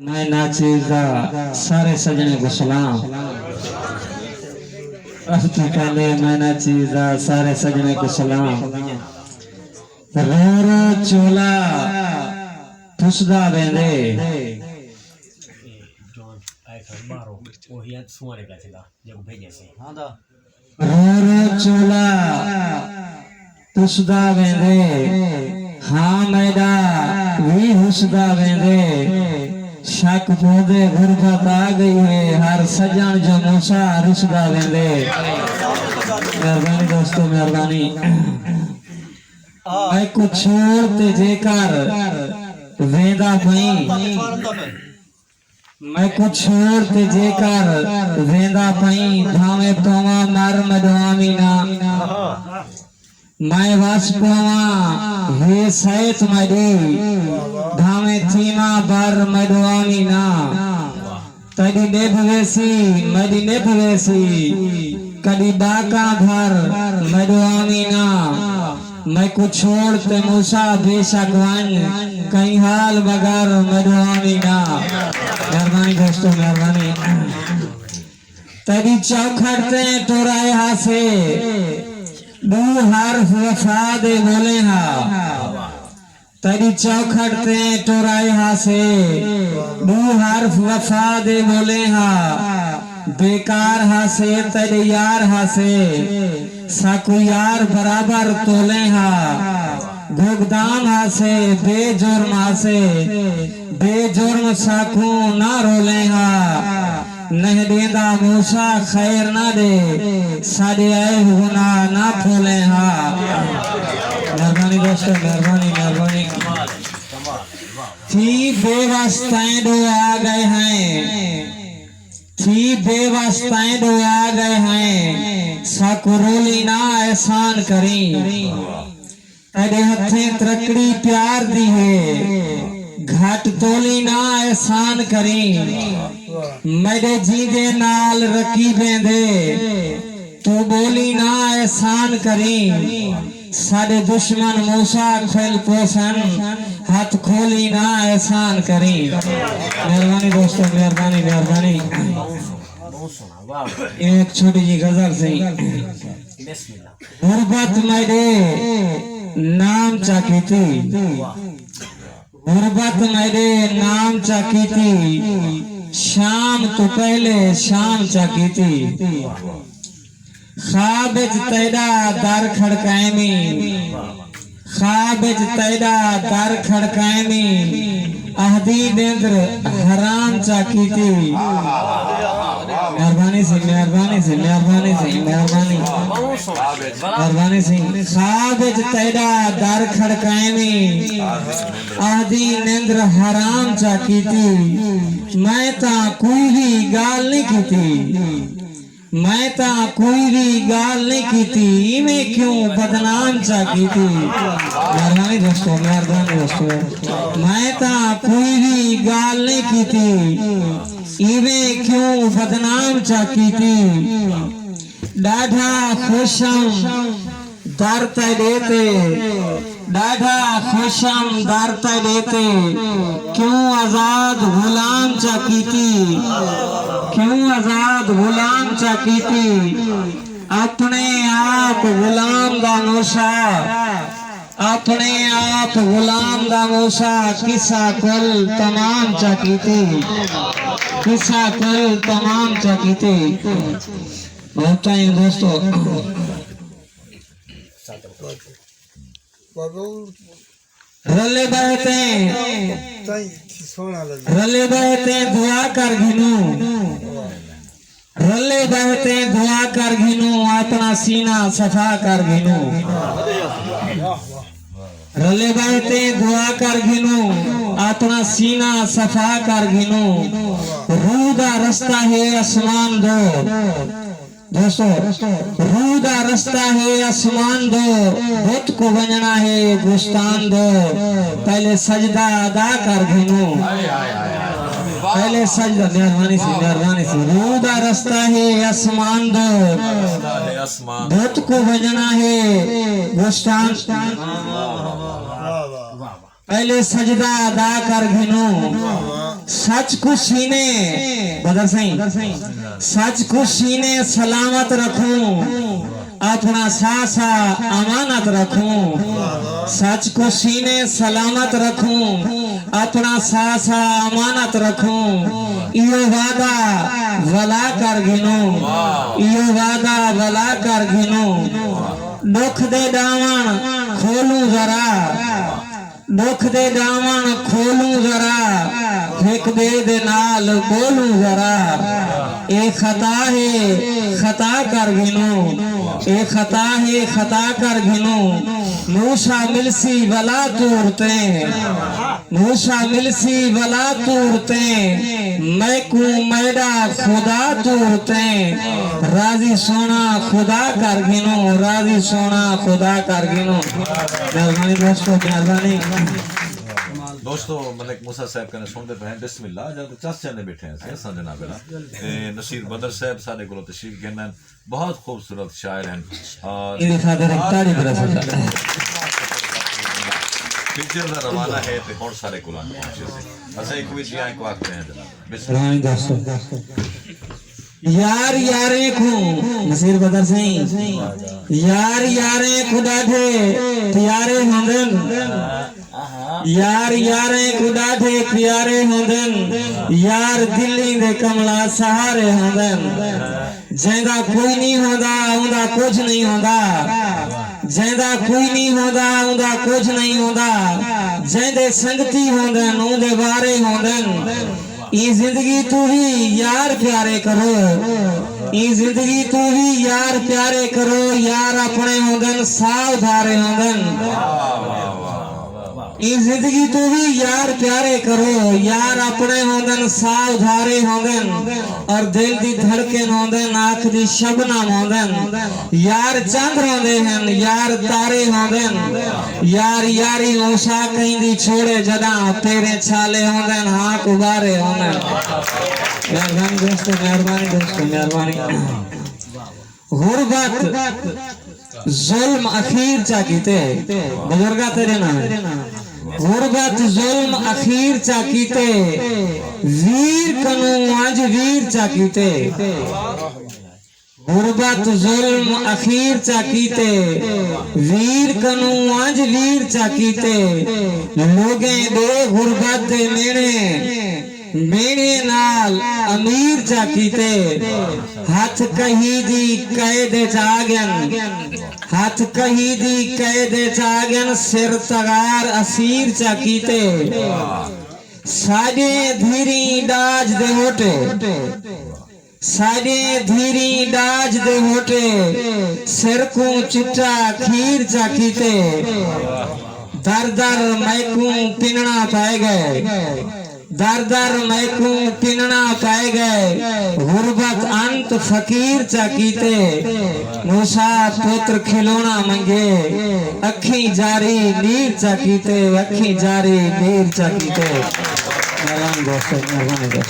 मैं नाचीजा सारे सजने को सलाम। पहले मैं नाचीजा सारे सजने को सलाम। रोरो चोला पुसदा बेंदे रोरो चोला पुसदा बेंदे हाँ मैडा भी हुसदा बेंदे शक पौधे गुरबत आ गई है हर सजन जो मूसा रुसदा वेंदे। मेहरबानी दोस्तों मेहरबानी। मैं कुछ छोड़ते जेकर वेदा पई मैं कुछ छोड़ते जेकर वेदा पई धामे तोमा मर मडवामी ना मैं वास्पवा हे सैत मडी धामे थीमा बर मडवामी ना तड़ी नेभवेसी मडी नेभवेसी कड़ी बाका भर मडवामी ना मैं कुछ छोड़ते मूसा बेशक वन कहीं हाल बगर मडवामी ना। मेहरबानी दोस्तों मेहरबानी। तड़ी चौखड़ते टोराए हासे दू हर्फ वफा दे बोले हा तरी चौखड़ते टोराए हासे दू हर्फ वफा दे बोले हा बेकार हासे तरी यार हासे साकू यार बराबर तोले हा भोगदान हासे बेजुर्म हासे बेजुर्म साकू ना रोले हा नहीं देंदा मूसा खैर ना दे सारे आए गुना ना खोले हा। मेहरबानी दोस्तों मेहरबानी मेहरबानी। थी बेवास्ताएं दो आ गए हैं थी बेवास्ताएं दो आ गए हैं साकुरोली ना एहसान करी अरे हथे त्रकड़ी प्यार दी है घाट तोली ना एहसान करी मेरे जीदे नाल रखी बेंदे तू बोली ना एहसान करी सारे दुश्मन मूसा खेल पोसन हाथ खोली ना एहसान करी। मेहरबानी दोस्तों मेहरबानी मेहरबानी। एक छोटी जी गजल से गुरबत मेरे नाम चाकी थी गुरबत मेरे नाम चाकी थी शाम तो पहले शाम चाकी थी ख्वाबिज तैदा दर खड़काएमी ख्वाबिज तैदा दर खड़काएमी अहदी नेंद्र हराम चाकी थी। मेहरबानी से मेहरबानी से मेहरबानी से मेहरबानी मेहरबानी से ख्वाबिज तैदा दर खड़काएमी अहदी नेंद्र हराम चाकी थी मैं ता कोई भी गाल नहीं की थी मैं ता कोई भी गाल नहीं की थी मैं क्यों बदनाम चाकी थी। मेहरबानी दोस्तों मेहरबानी दोस्तों। मैं ता कोई भी गाल नहीं की थी इवे क्यों बदनाम चाकी थी डाढ़ा खुशम दरते देते डाढ़ा खुशम दरते देते क्यों आजाद गुलाम चाकी थी क्यों आजाद गुलाम चाकी थी अपने आप गुलाम दा मूसा अपने आप गुलाम दा मूसा किसा कुल तमाम चाकी थी किसा कुल तमाम चाकी थी। बहुत टाइम दोस्तों रले बहते दुआ कर घिनू रले बहते दुआ कर घिनू अपना सीना सफा कर घिनू रले बहते दुआ कर घिनू अपना सीना सफा कर घिनू रूदा रास्ता है आसमान दो दोस्तों रूदा रास्ता है आसमान दो बुत को बनना है गुस्तान दो पहले सजदा अदा कर घिनू पहले सजदा। मेहरबानी से रूदा रास्ता है आसमान दो बुत को बनना है गुस्तान पहले सजदा अदा कर घिनू सच को सीने बदर सही सच को सीने सलामत रखूं, अपना सासा अमानत रखूं। सच को सीने सलामत रखूं, अपना सासा अमानत रखूं। इयो वादा वला कर गिनो, इयो वादा वला कर गिनो। दुख दे दामन खोलूं जरा, दुख दे दामन खोलूं जरा, एक दे नाल बोलूं जरा। ए खता है खता कर गिनो, ए खता है खता कर गिनो। मूसा मिलसी वला तूरते, मूसा मिलसी वला तूरते। मैं को मैडा खुदा तूरते। राजी सोना खुदा कर गिनो, राजी सोना खुदा कर गिनो। मेहरबानी दोस्तों, मेहरबानी दोस्तों। मलिक मूसा साहब कहने सुनते पे हैं बिस्मिल्लाह। जब चस चने बैठे हैं असा जनाब नसीर बदर साहब सारे को तशरीफ कहना, बहुत खूबसूरत शायर हैं और पिक्चर का रवाना है तो और सारे को पहुंचे असा एक भी दिया को आखते हैं जनाब। यार यारे को नसीर बदर सही यार यारे खुदा थे प्यारे होंदन, यार यारे खुदा थे प्यारे होंदन। यार दिल्ली दे कमला सहारे होंदन। जेंदा कोई नहीं होंदा उंदा कुछ नहीं होंदा, जेंदा कोई नहीं होंदा उंदा कुछ नहीं होंदा। जेंदे संगती होंदन उंदे बारे होंदन। ये जिंदगी तू ही यार प्यारे करो, ये जिंदगी तू ही यार प्यारे करो। यार अपने होंदन साव धारे होंदन। ये जिंदगी तू भी यार प्यारे करो। यार अपने होंदन साव धारे होंदन और दिल दी धड़कन होंदन, आँख दी शबनम होंदन। यार चंद होंदे हैं, यार तारे होंदन। यार यारी ओसा कहीं दी छोड़े जदा तेरे छाले होंदन, हाँ कुबारे होंदन। मेहरबानी दोस्तों, मेहरबानी दोस्तों, मेहरबानी। गुरबत जुल्म अखीर चाकीते बुजुर्गा तेरे नाम। गुरबत जुल्म अखीर चाकीते, वीर कनु आज वीर चाकीते। गुरबत जुल्म अखीर चाकीते, वीर कनु आज वीर चाकीते। लोगे दे गुरबत दे मेरे नाल अमीर चाकीते। हाथ कही दी कैद चागन, हाथ कही दी कैद चागन। सिर तगार असीर चाकीते। साडे धीरी डाज दे होटे, साडे धीरी डाज दे होटे। सिर को चिट्टा खीर चाकीते। दर दर मैकू पिनना पाए गए, दर दर मैकू पिनना पाए गए। गुरबत अंत फकीर चाकीते। मूसा पुत्र खिलौना मंगे, अखी जारी नीर चाकीते, अखी जारी नीर चाकीते। मेहरबानी दोस्तों, मेहरबानी दोस्तों।